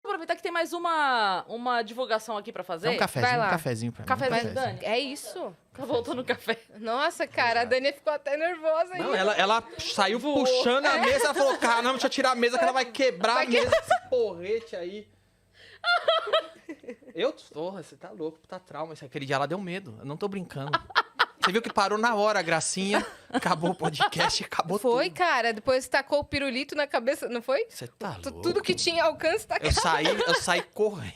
aproveitar que tem mais uma divulgação aqui pra fazer. É um cafezinho, Vai lá. um cafezinho pra mim. Cafezinho, um Dani? É isso? Tá voltando o café. Nossa, cara, a Dani ficou até nervosa aí. Não, ela saiu puxando a mesa, ela falou, caramba, deixa eu tirar a mesa que ela vai quebrar a mesa, esse porrete aí. Porra, você tá louco, tá trauma. Aquele dia ela deu medo, eu não tô brincando. Você viu que parou na hora a gracinha, acabou o podcast, acabou Foi, tudo. cara, depois tacou o pirulito na cabeça, não foi? Você tá louco. Tudo que tinha alcance tá Eu saí correndo.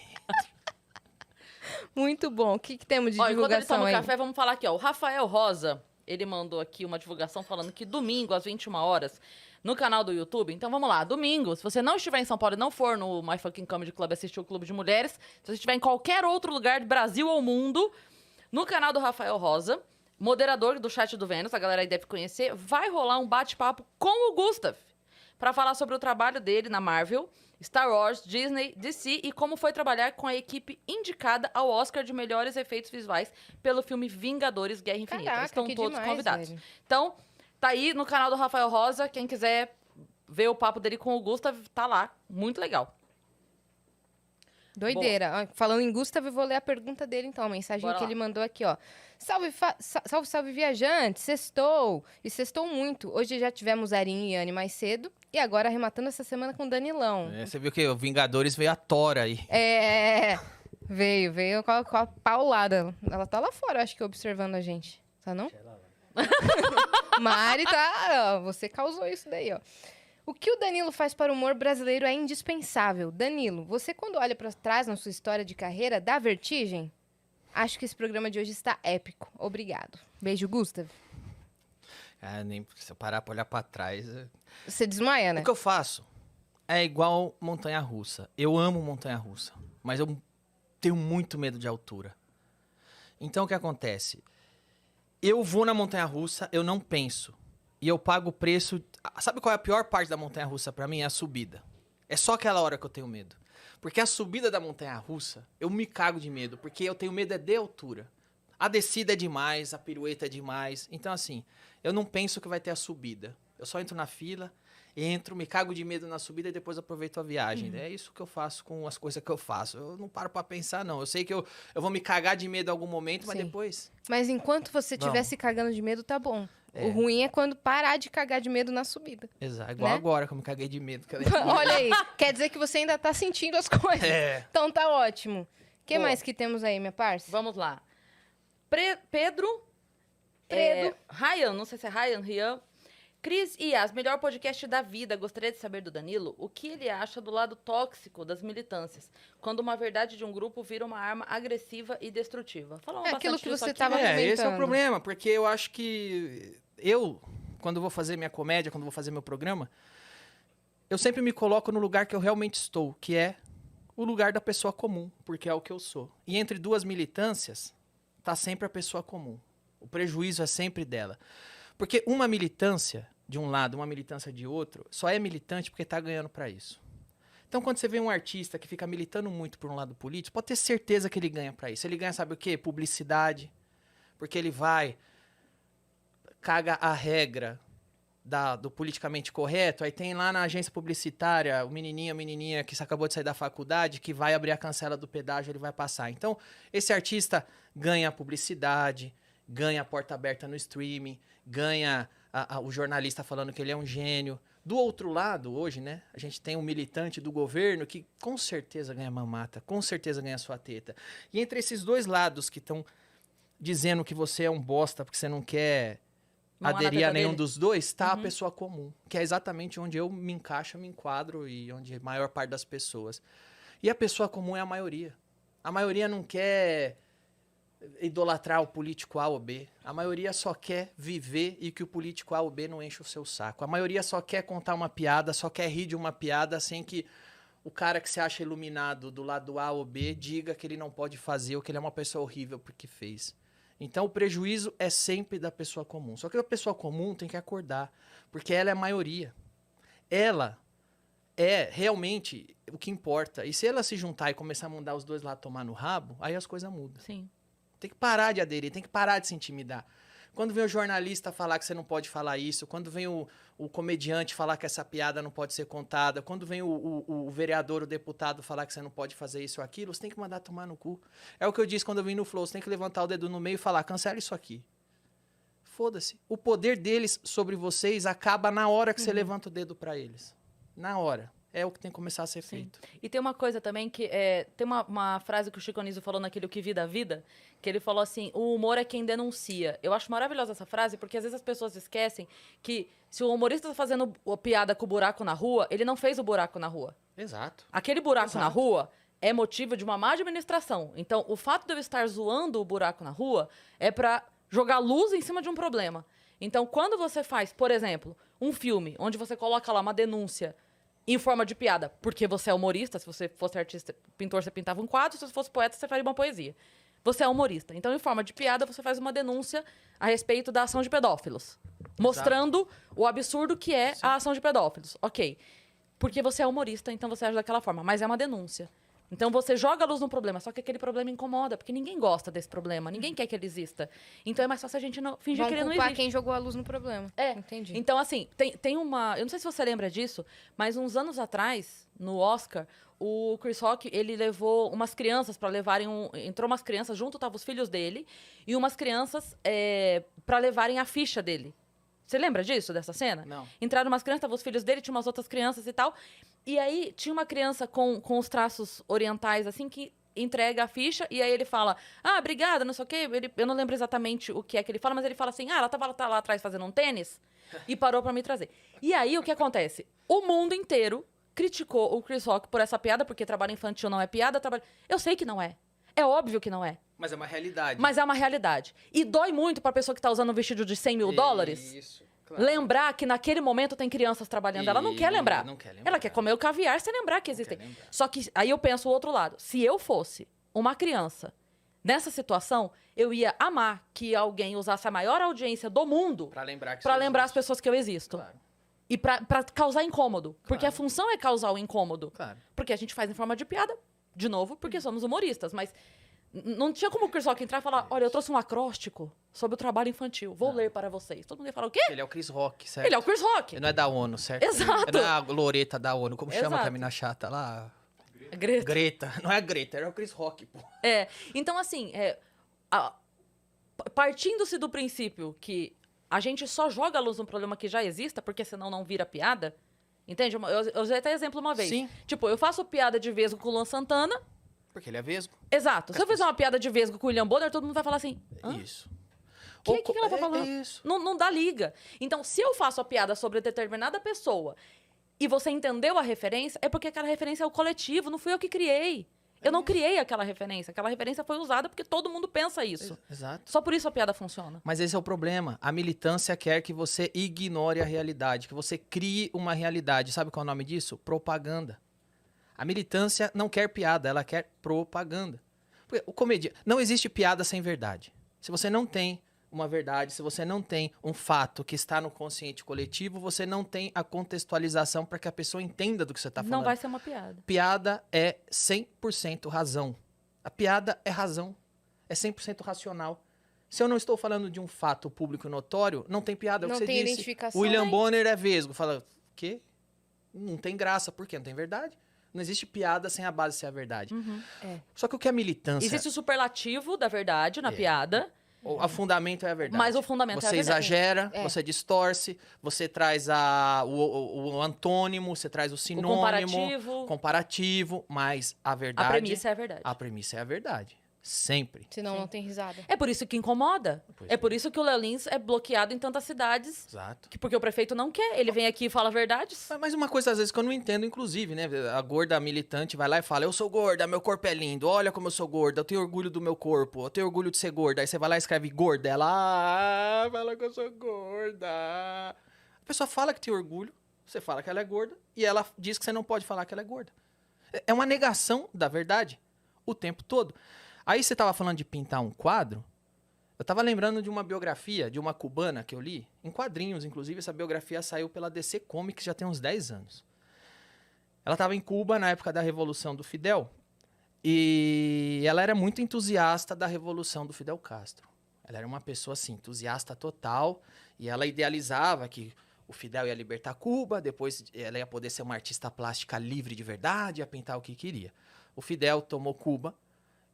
Muito bom. O que temos de Ó, enquanto eles divulgação tomam aí? café, vamos falar aqui, ó. O Rafael Rosa, ele mandou aqui uma divulgação falando que domingo, às 21 horas, no canal do YouTube. Então, vamos lá. Domingo, se você não estiver em São Paulo e não for no My Fucking Comedy Club assistir o Clube de Mulheres, se você estiver em qualquer outro lugar do Brasil ou mundo, no canal do Rafael Rosa, moderador do Chat do Vênus, a galera aí deve conhecer, vai rolar um bate-papo com o Gustav para falar sobre o trabalho dele na Marvel, Star Wars, Disney, DC e como foi trabalhar com a equipe indicada ao Oscar de melhores efeitos visuais pelo filme Vingadores Guerra Infinita. Caraca, Eles estão que todos demais, convidados. velho. Então, tá aí no canal do Rafael Rosa, quem quiser ver o papo dele com o Gustav, tá lá. Muito legal. Doideira. Ó, falando em Gustavo, eu vou ler a pergunta dele, então. A mensagem Bora que lá. ele mandou aqui, ó. Salve, salve, viajante. Sextou. E sextou muito. Hoje já tivemos Arin e Anne mais cedo. E agora arrematando essa semana com Danilão. Você viu que o Vingadores veio a Tora aí. Veio com a paulada. Ela tá lá fora, acho que, observando a gente. Tá não? Mari tá... Ó, você causou isso daí, ó. O que o Danilo faz para o humor brasileiro é indispensável. Danilo, você quando olha para trás na sua história de carreira, dá vertigem? Acho que esse programa de hoje está épico. Obrigado. Beijo, Gustav. Nem se eu parar pra olhar pra trás... Você desmaia, né? O que eu faço é igual montanha-russa. Eu amo montanha-russa, mas eu tenho muito medo de altura. Então, o que acontece? Eu vou na montanha-russa, eu não penso. E eu pago o preço... Sabe qual é a pior parte da montanha-russa pra mim? É a subida. É só aquela hora que eu tenho medo. Porque a subida da montanha-russa, eu me cago de medo. Porque eu tenho medo de altura. A descida é demais, a pirueta é demais. Então, assim, eu não penso que vai ter a subida. Eu só entro na fila, me cago de medo na subida e depois aproveito a viagem. É isso que eu faço com as coisas que eu faço. Eu não paro pra pensar, não. Eu sei que eu vou me cagar de medo em algum momento, mas Sim. depois... Mas enquanto você estiver Vamos. se cagando de medo, tá bom. É. O ruim é quando parar de cagar de medo na subida. Exato, igual Né? agora que eu me caguei de medo. Olha aí, quer dizer que você ainda tá sentindo as coisas. É. Então tá ótimo. O que Pô. mais que temos aí, minha parça? Vamos lá. Pedro. Ryan, não sei se é Rian. Cris e Yas, melhor podcast da vida. Gostaria de saber do Danilo o que ele acha do lado tóxico das militâncias, quando uma verdade de um grupo vira uma arma agressiva e destrutiva. Falamos É aquilo bastante que disso você aqui, tava né? comentando. Esse é o problema, porque eu acho que quando vou fazer minha comédia, quando vou fazer meu programa, eu sempre me coloco no lugar que eu realmente estou, que é o lugar da pessoa comum, porque é o que eu sou. E entre duas militâncias, tá sempre a pessoa comum. O prejuízo é sempre dela. Porque uma militância de um lado, uma militância de outro, só é militante porque tá ganhando para isso. Então, quando você vê um artista que fica militando muito por um lado político, pode ter certeza que ele ganha para isso. Ele ganha, sabe o quê? Publicidade. Porque ele caga a regra do politicamente correto, aí tem lá na agência publicitária o menininho, a menininha que acabou de sair da faculdade, que vai abrir a cancela do pedágio, ele vai passar. Então, esse artista ganha publicidade, ganha a porta aberta no streaming, ganha o jornalista falando que ele é um gênio. Do outro lado, hoje, né, a gente tem um militante do governo que com certeza ganha mamata, com certeza ganha sua teta. E entre esses dois lados que estão dizendo que você é um bosta porque você não quer aderir a nenhum dos dois, tá a pessoa comum, que é exatamente onde eu me encaixo, me enquadro e onde a maior parte das pessoas. E a pessoa comum é a maioria. A maioria não quer idolatrar o político A ou B. A maioria só quer viver e que o político A ou B não enche o seu saco. A maioria só quer contar uma piada, só quer rir de uma piada sem que o cara que se acha iluminado do lado A ou B diga que ele não pode fazer ou que ele é uma pessoa horrível porque fez. Então, o prejuízo é sempre da pessoa comum. Só que a pessoa comum tem que acordar, porque ela é a maioria. Ela é realmente o que importa. E se ela se juntar e começar a mandar os dois lá tomar no rabo, aí as coisas mudam. Sim. Tem que parar de aderir, tem que parar de se intimidar. Quando vem o jornalista falar que você não pode falar isso, quando vem o comediante falar que essa piada não pode ser contada, quando vem o vereador, o deputado falar que você não pode fazer isso ou aquilo, você tem que mandar tomar no cu. É o que eu disse quando eu vim no Flow, você tem que levantar o dedo no meio e falar, cancela isso aqui. Foda-se. O poder deles sobre vocês acaba na hora que você levanta o dedo pra eles. Na hora. É o que tem que começar a ser feito. E tem uma coisa também que... tem uma frase que o Chico Anísio falou naquele O Que Vi da Vida, que ele falou assim, o humor é quem denuncia. Eu acho maravilhosa essa frase, porque às vezes as pessoas esquecem que se o humorista tá fazendo piada com o buraco na rua, ele não fez o buraco na rua. Exato. Aquele buraco na rua é motivo de uma má administração. Então, o fato de eu estar zoando o buraco na rua é pra jogar luz em cima de um problema. Então, quando você faz, por exemplo, um filme onde você coloca lá uma denúncia em forma de piada, porque você é humorista, se você fosse artista, pintor, você pintava um quadro, se você fosse poeta, você faria uma poesia. Você é humorista. Então, em forma de piada, você faz uma denúncia a respeito da ação de pedófilos. Mostrando o absurdo que é a ação de pedófilos. Ok. Porque você é humorista, então você age daquela forma. Mas é uma denúncia. Então você joga a luz no problema, só que aquele problema incomoda, porque ninguém gosta desse problema, ninguém quer que ele exista. Então é mais fácil a gente não fingir que ele não existe. Quem jogou a luz no problema. Entendi. Então, assim, tem uma... Eu não sei se você lembra disso, mas uns anos atrás, no Oscar, o Chris Rock, ele levou umas crianças para levarem entrou umas crianças, junto estavam os filhos dele, e umas crianças para levarem a ficha dele. Você lembra disso, dessa cena? Não. Entraram umas crianças, estavam os filhos dele, tinha umas outras crianças e tal. E aí, tinha uma criança com os traços orientais, assim, que entrega a ficha, e aí ele fala, obrigada, não sei o quê. Eu não lembro exatamente o que é que ele fala, mas ele fala assim, ela tava lá atrás fazendo um tênis e parou pra me trazer. E aí, o que acontece? O mundo inteiro criticou o Chris Rock por essa piada, porque trabalho infantil não é piada, Eu sei que não é. É óbvio que não é. Mas é uma realidade. Mas é uma realidade. E dói muito pra pessoa que tá usando um vestido de $100 mil. Isso, claro. Lembrar que naquele momento tem crianças trabalhando. Ela não quer lembrar. Não quer lembrar. Ela quer comer o caviar sem lembrar que existem. Só que aí eu penso o outro lado. Se eu fosse uma criança nessa situação, eu ia amar que alguém usasse a maior audiência do mundo Pra lembrar, que pra você lembrar as existe. pessoas que eu existo. Claro. E pra causar incômodo. Porque Claro. a função é causar o incômodo. Claro. Porque a gente faz em forma de piada, de novo, porque somos humoristas. Mas não tinha como o Chris Rock entrar e falar, olha, eu trouxe um acróstico sobre o trabalho infantil. Vou ler para vocês. Todo mundo ia falar, o quê? Ele é o Chris Rock, certo? Ele é o Chris Rock. Ele não é da ONU, certo? Exato. Ele não é a Loreta da ONU. Como chama Exato. a mina chata lá? Greta. Greta. Não é a Greta, é o Chris Rock, pô. Então, assim, partindo-se do princípio que a gente só joga a luz num problema que já exista, porque senão não vira piada, entende? Eu usei até exemplo uma vez. Sim. Tipo, eu faço piada de vesgo com o Luan Santana. Porque ele é vesgo. Exato. Se eu fizer uma piada de vesgo com o William Bonner, todo mundo vai falar assim, hã? Isso. O que ela tá falando? É isso. Não dá liga. Então, se eu faço a piada sobre determinada pessoa e você entendeu a referência, é porque aquela referência é o coletivo, não fui eu que criei. Eu não criei aquela referência. Aquela referência foi usada porque todo mundo pensa isso. Exato. Só por isso a piada funciona. Mas esse é o problema. A militância quer que você ignore a realidade, que você crie uma realidade. Sabe qual é o nome disso? Propaganda. A militância não quer piada, ela quer propaganda. Porque o comediante... Não existe piada sem verdade. Se você não tem uma verdade, se você não tem um fato que está no consciente coletivo, você não tem a contextualização para que a pessoa entenda do que você está falando. Não vai ser uma piada. Piada é 100% razão. A piada é razão. É 100% racional. Se eu não estou falando de um fato público e notório, não tem piada. É o Não que você tem disse. identificação. William Bonner é vesgo. Fala, o quê? Não tem graça. Por quê? Não tem verdade. Não existe piada sem a base ser a verdade. Só que o que é militância... Existe o superlativo da verdade na piada, O fundamento é a verdade. mas o fundamento Você é a verdade. exagera, você distorce, você traz o antônimo, você traz o sinônimo, comparativo, mas a verdade... A premissa é a verdade. A premissa é a verdade. Sempre. Senão não tem risada. É por isso que incomoda. Pois É por isso que o Léo Lins é bloqueado em tantas cidades, Exato. porque o prefeito não quer. Ele vem aqui e fala verdades. Mas uma coisa, às vezes, que eu não entendo, inclusive, né? A gorda militante vai lá e fala, eu sou gorda, meu corpo é lindo, olha como eu sou gorda, eu tenho orgulho do meu corpo, eu tenho orgulho de ser gorda. Aí você vai lá e escreve gorda, ela, fala que eu sou gorda. A pessoa fala que tem orgulho, você fala que ela é gorda, e ela diz que você não pode falar que ela é gorda. É uma negação da verdade o tempo todo. Aí você tava falando de pintar um quadro, eu tava lembrando de uma biografia de uma cubana que eu li, em quadrinhos, inclusive, essa biografia saiu pela DC Comics já tem uns 10 anos. Ela tava em Cuba na época da Revolução do Fidel, e ela era muito entusiasta da Revolução do Fidel Castro. Ela era uma pessoa, assim, entusiasta total. E ela idealizava que o Fidel ia libertar Cuba, depois ela ia poder ser uma artista plástica livre de verdade, ia pintar o que queria. O Fidel tomou Cuba,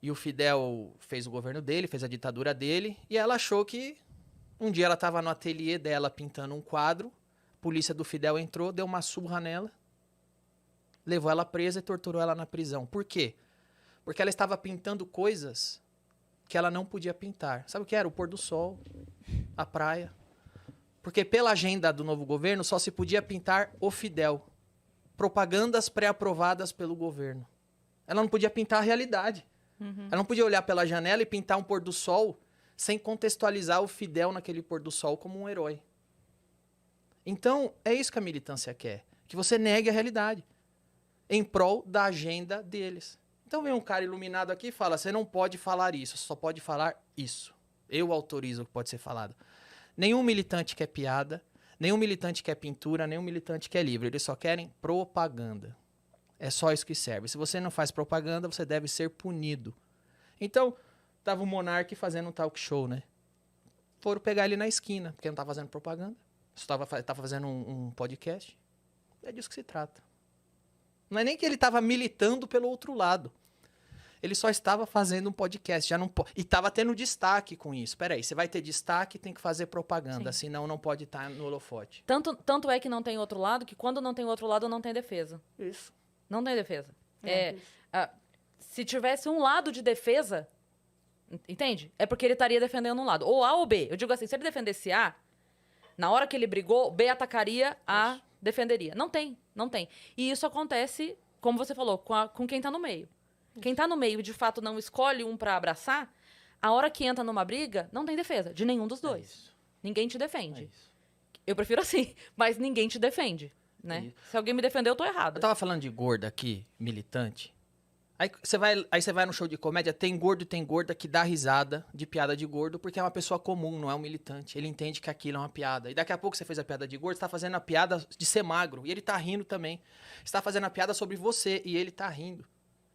e o Fidel fez o governo dele, fez a ditadura dele, e ela achou que um dia ela estava no ateliê dela pintando um quadro, a polícia do Fidel entrou, deu uma surra nela, levou ela presa e torturou ela na prisão. Por quê? Porque ela estava pintando coisas que ela não podia pintar. Sabe o que era? O pôr do sol, a praia. Porque pela agenda do novo governo só se podia pintar o Fidel. Propagandas pré-aprovadas pelo governo. Ela não podia pintar a realidade. Ela não podia olhar pela janela e pintar um pôr do sol sem contextualizar o Fidel naquele pôr do sol como um herói. Então, é isso que a militância quer. Que você negue a realidade. Em prol da agenda deles. Então vem um cara iluminado aqui e fala, você não pode falar isso, só pode falar isso. Eu autorizo o que pode ser falado. Nenhum militante quer piada, nenhum militante quer pintura, nenhum militante quer livro. Eles só querem propaganda. É só isso que serve. Se você não faz propaganda, você deve ser punido. Então, tava o Monark fazendo um talk show, né? Foram pegar ele na esquina, porque não tava fazendo propaganda. Tava fazendo um podcast. É disso que se trata. Não é nem que ele estava militando pelo outro lado. Ele só estava fazendo um podcast. Já não e estava tendo destaque com isso. Peraí, você vai ter destaque, tem que fazer propaganda. Sim. Senão não pode estar no holofote. Tanto é que não tem outro lado, que quando não tem outro lado, não tem defesa. Isso. Não tem defesa. Se tivesse um lado de defesa, entende? É porque ele estaria defendendo um lado. Ou A ou B. Eu digo assim, se ele defendesse A, na hora que ele brigou, B atacaria, A defenderia. Não tem. E isso acontece, como você falou, com quem tá no meio. Quem tá no meio, de fato, não escolhe um pra abraçar, a hora que entra numa briga, não tem defesa de nenhum dos dois. Ninguém te defende. Eu prefiro assim, mas ninguém te defende, né? Se alguém me defender, eu tô errado. Eu tava falando de gorda aqui, militante. Aí você vai no show de comédia, tem gordo e tem gorda que dá risada de piada de gordo, porque é uma pessoa comum, não é um militante. Ele entende que aquilo é uma piada. E daqui a pouco você fez a piada de gordo, você tá fazendo a piada de ser magro. E ele tá rindo também. Você tá fazendo a piada sobre você e ele tá rindo.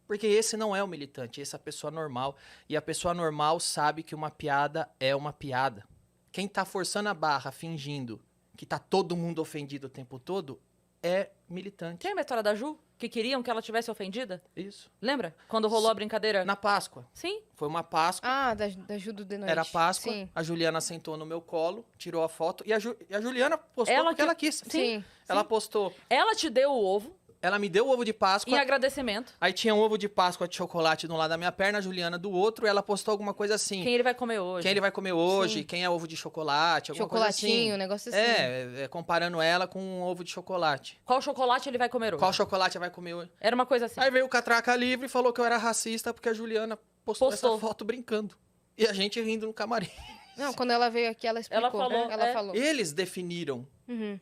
Porque esse não é o militante, esse é a pessoa normal. E a pessoa normal sabe que uma piada é uma piada. Quem tá forçando a barra, fingindo que tá todo mundo ofendido o tempo todo, é militante. Tem uma história da Ju, que queriam que ela tivesse ofendida? Isso. Lembra? Quando rolou a brincadeira? Na Páscoa. Sim. Foi uma Páscoa. Ah, da Ju do The Noite. Era Páscoa. Sim. A Juliana sentou no meu colo, tirou a foto. E a Juliana postou Ela porque que- ela quis. Sim. Ela postou. Ela te deu o ovo Ela me deu o ovo de Páscoa. em agradecimento. Aí tinha um ovo de Páscoa de chocolate de um lado da minha perna, a Juliana do outro. E ela postou alguma coisa assim. Quem ele vai comer hoje? Quem ele vai comer hoje, Sim. quem é ovo de chocolate, alguma Chocolatinho, coisa um assim. negócio assim. Comparando ela com um ovo de chocolate. Qual chocolate ele vai comer hoje? Qual chocolate vai comer hoje? Era uma coisa assim. Aí veio o Catraca Livre e falou que eu era racista porque a Juliana postou essa Postou. foto brincando. E a gente rindo no camarim. Não, quando ela veio aqui, ela explicou. falou, Ela é. falou. Eles definiram. Uhum.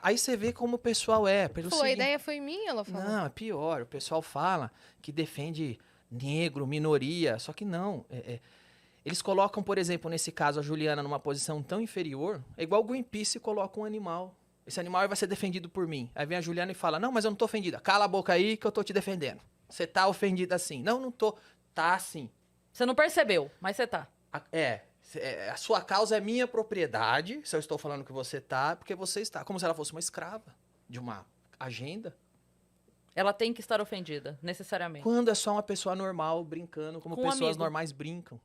Aí você vê como o pessoal é. Pelo Falou, a seguinte- ideia foi minha, ela falou. Não, é pior. O pessoal fala que defende negro, minoria. Só que não. Eles colocam, por exemplo, nesse caso, a Juliana numa posição tão inferior. É igual o Greenpeace coloca um animal. Esse animal vai ser defendido por mim. Aí vem a Juliana e fala, não, mas eu não tô ofendida. Cala a boca aí que eu tô te defendendo. Você tá ofendida assim. Não, não tô. Tá sim. Você não percebeu, mas você tá. A sua causa é minha propriedade. Se eu estou falando que você tá, porque você está. Como se ela fosse uma escrava de uma agenda. Ela tem que estar ofendida, necessariamente. Quando é só uma pessoa normal brincando, como Com um pessoas amigo. normais brincam.